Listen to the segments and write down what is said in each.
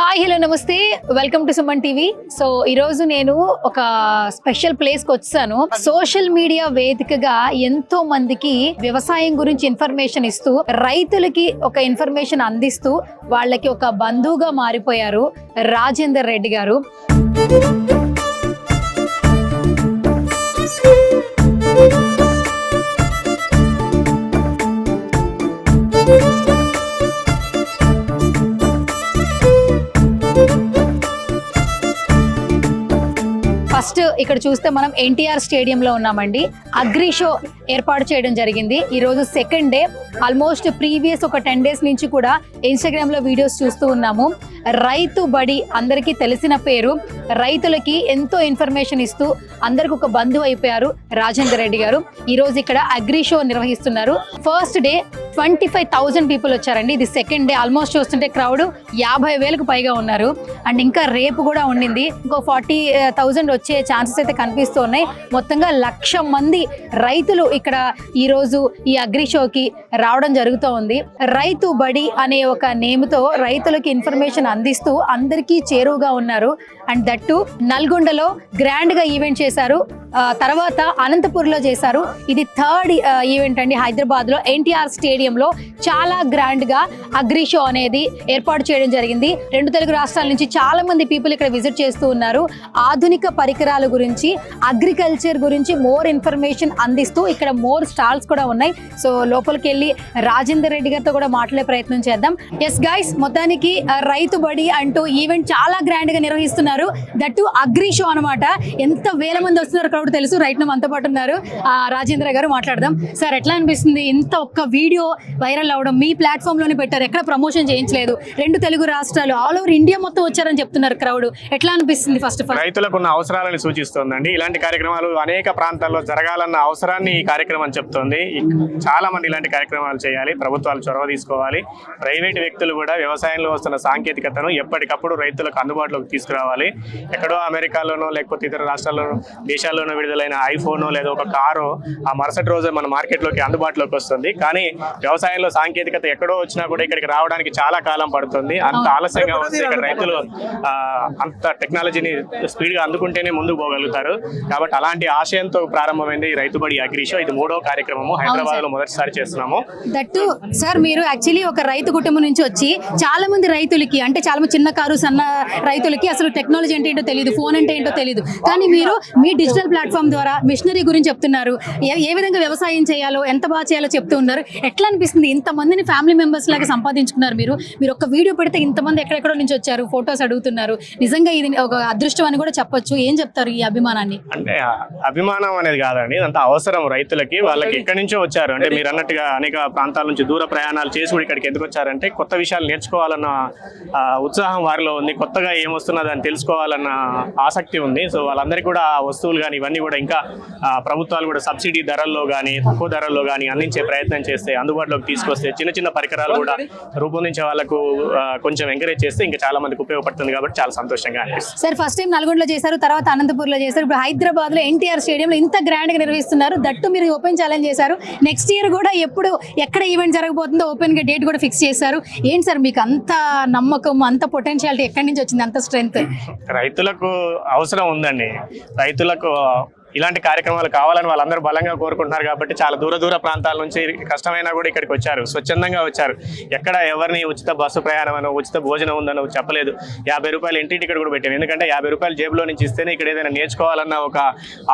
Hi hello నమస్తే, welcome to Suman TV. So ఈ రోజు నేను ఒక స్పెషల్ ప్లేస్ కి వచ్చాను. సోషల్ మీడియా వేదికగా ఎంతో మందికి వ్యవసాయం గురించి ఇన్ఫర్మేషన్ ఇస్తూ, రైతులకి ఒక ఇన్ఫర్మేషన్ అందిస్తూ వాళ్ళకి ఒక బంధువుగా మారిపోయారు రాజేందర్ రెడ్డి గారు. ఫస్ట్ ఇక్కడ చూస్తే మనం ఎన్టీఆర్ స్టేడియంలో ఉన్నామండి. అగ్రి షో ఏర్పాటు చేయడం జరిగింది. ఈ రోజు సెకండ్ డే. ఆల్మోస్ట్ ప్రీవియస్ ఒక 10 days నుంచి కూడా ఇన్స్టాగ్రామ్ లో వీడియోస్ చూస్తూ ఉన్నాము. రైతు బడి అందరికీ తెలిసిన పేరు. రైతులకి ఎంతో ఇన్ఫర్మేషన్ ఇస్తూ అందరికి ఒక బంధువు అయిపోయారు రాజేందర్ రెడ్డి గారు. ఈ రోజు ఇక్కడ అగ్రి షో నిర్వహిస్తున్నారు. ఫస్ట్ డే 25,000 పీపుల్ వచ్చారండి. ఇది సెకండ్ డే. ఆల్మోస్ట్ చూస్తుంటే క్రౌడ్ 50,000కు పైగా ఉన్నారు. అండ్ ఇంకా రేపు కూడా ఉండింది. ఇంకో 40,000 వచ్చే ఛాన్సెస్ అయితే కనిపిస్తూ ఉన్నాయి. మొత్తంగా 1,00,000 మంది రైతులు ఇక్కడ ఈ రోజు ఈ అగ్రి షోకి రావడం జరుగుతూ ఉంది. రైతు బడి అనే ఒక నేమ్తో రైతులకి ఇన్ఫర్మేషన్ అందిస్తూ అందరికీ చేరువుగా ఉన్నారు. అండ్ దట్టు నల్గొండలో గ్రాండ్ గా ఈవెంట్ చేశారు. తర్వాత అనంతపూర్లో చేశారు. ఇది థర్డ్ ఈవెంట్ అండి. హైదరాబాద్ లో ఎన్టీఆర్ స్టేడియంలో చాలా గ్రాండ్ గా అగ్రి షో అనేది ఏర్పాటు చేయడం జరిగింది. 2 తెలుగు రాష్ట్రాల నుంచి చాలా మంది పీపుల్ ఇక్కడ విజిట్ చేస్తూ ఉన్నారు. ఆధునిక పరికరాల గురించి, అగ్రికల్చర్ గురించి మోర్ ఇన్ఫర్మేషన్ అందిస్తూ ఇక్కడ మోర్ స్టాల్స్ కూడా ఉన్నాయి. సో లోపలికి వెళ్ళి రాజేందర్ రెడ్డి గారితో కూడా మాట్లాడే ప్రయత్నం చేద్దాం. ఎస్ గైస్, మొత్తానికి రైతు బడి అంటూ ఈవెంట్ చాలా గ్రాండ్ గా నిర్వహిస్తున్నారు. దట్టు అగ్రి షో అనమాట. ఎంత వేల మంది వస్తున్నారు క్రౌడ్ తెలుసు. రైట్ మనతో పాటు ఉన్నారు రాజేంద్ర గారు. మాట్లాడదాం. సార్, ఎట్లా అనిపిస్తుంది ఇంత ఒక్క వీడియో వైరల్ అవడం? మీ ప్లాట్ఫామ్ లోనే పెట్టారు, ఎక్కడ ప్రమోషన్ చేయించలేదు. 2 తెలుగు రాష్ట్రాలు, ఆల్ ఓవర్ ఇండియా మొత్తం వచ్చారని చెప్తున్నారు క్రౌడ్. ఎట్లా అనిపిస్తుంది? ఫస్ట్ ఆఫ్ ఆల్ రైతులకు ఉన్న అవసరాలను సూచిస్తోందండి. ఇలాంటి కార్యక్రమాలు అనేక ప్రాంతాల్లో జరగాలన్న అవసరాన్ని ఈ కార్యక్రమం చెప్తోంది. చాలా మంది ఇలాంటి కార్యక్రమాలు చేయాలి. ప్రభుత్వాలు చొరవ తీసుకోవాలి. ప్రైవేట్ వ్యక్తులు కూడా వ్యవసాయంలో వస్తున్న సాంకేతికతను ఎప్పటికప్పుడు రైతులకు అందుబాటులోకి తీసుకురావాలి. ఎక్కడో అమెరికాలోనో లేకపోతే ఇతర రాష్ట్రాల్లోనో దేశాల్లోనో విడుదలైన ఐఫోనో లేదా ఒక కారో ఆ మరుసటి రోజు మన మార్కెట్లోకి అందుబాటులోకి వస్తుంది. కానీ వ్యవసాయంలో సాంకేతికత ఎక్కడో వచ్చినా కూడా ఇక్కడికి రావడానికి చాలా కాలం పడుతుంది. అంత ఆలస్యంగా వస్తే ఇక్కడ రైతులు అంత టెక్నాలజీని స్పీడ్గా అందుకుంటేనే ముందుకు పోగలుగుతారు. కాబట్టి అలాంటి ఆశయంతో ప్రారంభమైంది ఈ రైతుబడి అగ్రి షో. ఇది 3వ కార్యక్రమము. హైదరాబాద్ లో మొదటిసారి చేస్తున్నాము. దట్టు సార్, మీరు యాక్చువల్లీ ఒక రైతు కుటుంబం నుంచి వచ్చి చాలా మంది రైతులకి, అంటే చాలా మంది చిన్న కారు సన్న రైతులకి అసలు టెక్నాలజీ అంటే ఏంటో తెలియదు, ఫోన్ అంటే ఏంటో తెలియదు. కానీ మీరు మీ డిజిటల్ ప్లాట్ఫామ్ ద్వారా మిషనరీ గురించి చెప్తున్నారు. ఏ విధంగా వ్యవసాయం చేయాలో, ఎంత బాగా చేయాలో చెప్తూ ఉన్నారు. ఎట్లా అనిపిస్తుంది? ఇంతమందిని ఫ్యామిలీ మెంబర్స్ లాగా సంపాదించుకున్నారు మీరు. మీరు ఒక వీడియో పెడితే ఇంతమంది ఎక్కడెక్కడో నుంచి వచ్చారు, ఫొటోస్ అడుగుతున్నారు. నిజంగా ఇది ఒక అదృష్టం అని కూడా చెప్పొచ్చు. ఏం చెప్తారు ఈ అభిమానాన్ని? అంటే అభిమానం అనేది కాదండి, అంత అవసరం రైతులకి. వాళ్ళకి ఎక్కడి నుంచో వచ్చారు. అంటే మీరు అన్నట్టుగా అనేక ప్రాంతాల నుంచి దూర ప్రయాణాలు చేసి కూడా ఇక్కడికి ఎందుకు వచ్చారంటే కొత్త విషయాలు నేర్చుకోవాలన్న ఉత్సాహం వారిలో ఉంది. కొత్తగా ఏమొస్తున్నది అని తెలుసుకోవాలన్న ఆసక్తి ఉంది. సో వాళ్ళందరికీ కూడా ఆ వస్తువులు కానీ ఇవన్నీ కూడా ఇంకా ప్రభుత్వాలు కూడా సబ్సిడీ ధరల్లో కానీ తక్కువ ధరల్లో కానీ అందించే ప్రయత్నం చేస్తే, అందుబాటులోకి తీసుకొస్తే, చిన్న చిన్న పరికరాలు కూడా రూపొందించే వాళ్ళకు కొంచెం ఎంకరేజ్ చేస్తే ఇంకా చాలా మందికి ఉపయోగపడుతుంది. కాబట్టి చాలా సంతోషంగా అనిపిస్తుంది. సార్, ఫస్ట్ టైం నల్గొండలో చేశారు, తర్వాత అనంతపూర్లో చేశారు, ఇప్పుడు హైదరాబాద్ లో ఎన్టీఆర్ స్టేడియంలో ఇంత గ్రాండ్ గా నిర్వహిస్తున్నారు. దట్టు మీరు ఓపెన్ ఛాలెంజ్ చేశారు. నెక్స్ట్ ఇయర్ కూడా ఎప్పుడు ఎక్కడ ఈవెంట్ జరగబోతుందో ఓపెన్ గా డేట్ కూడా ఫిక్స్ చేశారు. ఏంటి సార్ మీకు అంత నమ్మకం, అంత పొటెన్షియాలిటీ ఎక్కడి నుంచి వచ్చింది, అంత స్ట్రెంగ్త్? రైతులకు అవసరం ఉందండి. రైతులకు ఇలాంటి కార్యక్రమాలు కావాలని వాళ్ళందరూ బలంగా కోరుకుంటున్నారు. కాబట్టి చాలా దూర ప్రాంతాల నుంచి కష్టమైనా కూడా ఇక్కడికి వచ్చారు, స్వచ్ఛందంగా వచ్చారు. ఎక్కడ ఎవరిని ఉచిత బస్సు ప్రయాణం అనో ఉచిత భోజనం ఉందనో చెప్పలేదు. 50 రూపాయలు ఇంటి టికెట్ కూడా పెట్టాము. ఎందుకంటే 50 రూపాయలు జేబులో నుంచి ఇస్తేనే ఇక్కడ ఏదైనా నేర్చుకోవాలన్న ఒక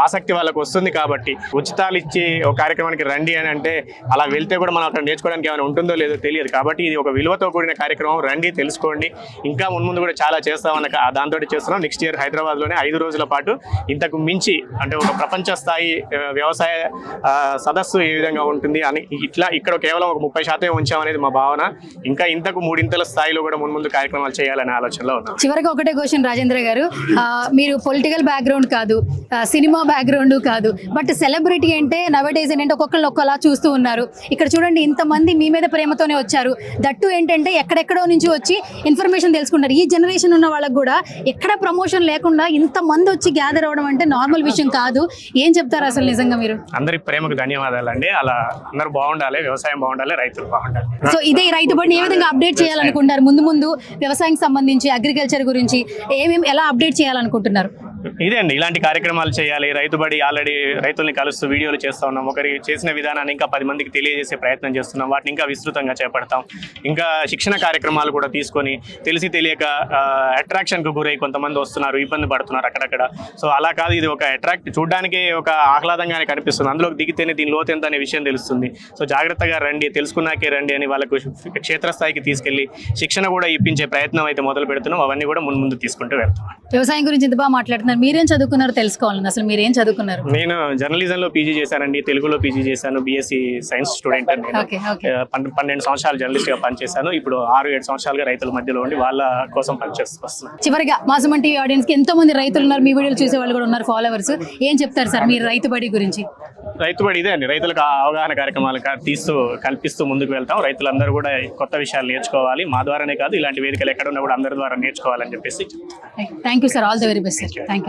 ఆసక్తి వాళ్ళకు వస్తుంది. కాబట్టి ఉచితాలు ఇచ్చి ఒక కార్యక్రమానికి రండి అని అంటే అలా వెళ్తే కూడా మనం అక్కడ నేర్చుకోవడానికి ఏమైనా ఉంటుందో లేదో తెలియదు. కాబట్టి ఇది ఒక విలువతో కూడిన కార్యక్రమం. రండి, తెలుసుకోండి. ఇంకా ముందు కూడా చాలా చేస్తామన్న దాంతో చేస్తున్నాం. నెక్స్ట్ ఇయర్ హైదరాబాద్లోనే 5 రోజుల పాటు ఇంతకు మించి అంటే ఒక ప్రపంచ స్థాయి వ్యవసాయ సదస్సు ఏ విధంగా ఉంటుంది అని ఇక్కడ కేవలం ఒక 30% ఉంచామనేది మా భావన. ఇంకా ఇంతకు 3 స్థాయిలో కూడా ముందు కార్యక్రమాలు చేయాలనే ఆలోచనలో ఉన్నాం. చివరిగా ఒకటే క్వశ్చన్ రాజేంద్ర గారు, మీరు పొలిటికల్ బ్యాక్గ్రౌండ్ కాదు, సినిమా బ్యాక్గ్రౌండ్ కాదు, బట్ సెలబ్రిటీ అంటే నవేడేస్ ఏంటంటే ఒక్కొక్కరిని ఒక్కలా చూస్తూ ఉన్నారు. ఇక్కడ చూడండి, ఇంతమంది మీ మీద ప్రేమతోనే వచ్చారు. దట్టు ఏంటంటే ఎక్కడెక్కడో నుంచి వచ్చి ఇన్ఫర్మేషన్ తెలుసుకుంటారు. ఈ జనరేషన్ ఉన్న వాళ్ళకి కూడా ఎక్కడ ప్రమోషన్ లేకుండా ఇంతమంది వచ్చి గ్యాదర్ అవ్వడం అంటే నార్మల్ విషయం కాదు. కాదు. ఏం చెప్తారు అసలు నిజంగా మీరు? అందరి ప్రేమకు ధన్యవాదాలండి. అలా అందరూ బాగుండాలి, వ్యవసాయం బాగుండాలి, రైతులు బాగుండాలి. సో ఇదే రైతు బడిని ఏ విధంగా అప్డేట్ చేయాలనుకుంటారు? ముందు వ్యవసాయం సంబంధించి అగ్రికల్చర్ గురించి ఎలా అప్డేట్ చేయాలనుకుంటున్నారు? ఇదే అండి, ఇలాంటి కార్యక్రమాలు చేయాలి. రైతుబడి ఆల్రెడీ రైతుల్ని కలుస్తూ వీడియోలు చేస్తూ ఉన్నాం. ఒకరి చేసిన విధానాన్ని ఇంకా 10 మందికి తెలియజేసే ప్రయత్నం చేస్తున్నాం. వాటిని ఇంకా విస్తృతంగా చేపడతాం. ఇంకా శిక్షణ కార్యక్రమాలు కూడా తీసుకొని తెలిసి తెలియక అట్రాక్షన్కు గురై కొంతమంది వస్తున్నారు, ఇబ్బంది పడుతున్నారు అక్కడక్కడ. సో అలా కాదు, ఇది ఒక చూడడానికి ఒక ఆహ్లాదంగానే కనిపిస్తుంది. అందులోకి దిగితేనే దీని లోతు ఎంత అనే విషయం తెలుస్తుంది. సో జాగ్రత్తగా రండి, తెలుసుకున్నాకే రండి అని వాళ్ళకు క్షేత్రస్థాయికి తీసుకెళ్లి శిక్షణ కూడా ఇప్పించే ప్రయత్నం అయితే మొదలు పెడుతున్నాం. అవన్నీ కూడా ముందు తీసుకుంటూ వెళ్తాం. వ్యవసాయం గురించి ఎంత బాగా మాట్లాడుతున్నారు. మీరేం చదువుకున్నారో తెలుసుకోవాలండి. అసలు మీరేం చదువుకున్నారు? నేను జర్నలిజంలో పీజీ చేశానండి, తెలుగులో పీజీ చేశాను, బీఎస్సీ సైన్స్ స్టూడెంట్ అండి. 12 సంవత్సరాలు జర్నలిస్ట్ గా పనిచేశాను. ఇప్పుడు 6-7 సంవత్సరాలుగా రైతుల మధ్యలో ఉండి వాళ్ళ కోసం పనిచేస్తూ వస్తున్నాను. చివరిగా మా సుమన్ టీవీ ఆడియన్స్ కి ఎంతో మంది రైతులు ఉన్నారు, మీ వీడియోలు చూసే వాళ్ళు కూడా ఉన్నారు, ఫాలోవర్స్. ఏం చెప్తారు సార్ మీరు రైతు బడి గురించి? రైతుబడి ఇదే అండి, రైతులకు అవగాహన కార్యక్రమాలు కల్పిస్తూ ముందుకు వెళ్తాం. రైతులందరూ కూడా కొత్త విషయాలు నేర్చుకోవాలి. మా ద్వారానే కాదు, ఇలాంటి వేదికలు ఎక్కడ ఉన్నా కూడా అందరి ద్వారా నేర్చుకోవాలని చెప్పేసి. Thank you sir, all the very best sir. Thank you.